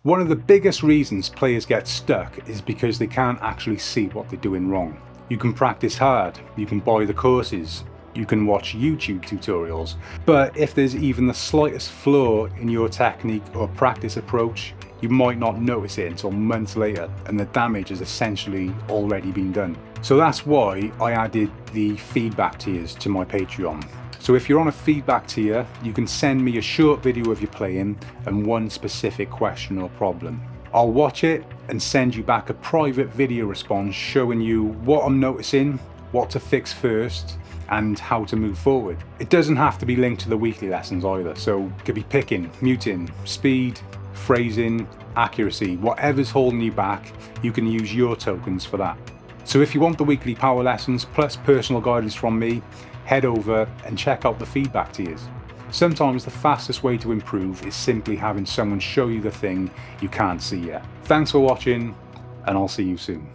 One of the biggest reasons players get stuck is because they can't actually see what they're doing wrong. You can practice hard, you can buy the courses, you can watch YouTube tutorials, but if there's even the slightest flaw in your technique or practice approach, you might not notice it until months later and the damage has essentially already been done. So that's why I added the feedback tiers to my Patreon. So if you're on a feedback tier, you can send me a short video of your playing and one specific question or problem. I'll watch it and send you back a private video response showing you what I'm noticing, what to fix first, and how to move forward. It doesn't have to be linked to the weekly lessons either, so it could be picking, muting, speed, phrasing, accuracy, whatever's holding you back, you can use your tokens for that. So if you want the weekly power lessons plus personal guidance from me, head over and check out the feedback tiers. Sometimes the fastest way to improve is simply having someone show you the thing you can't see yet. Thanks for watching, and I'll see you soon.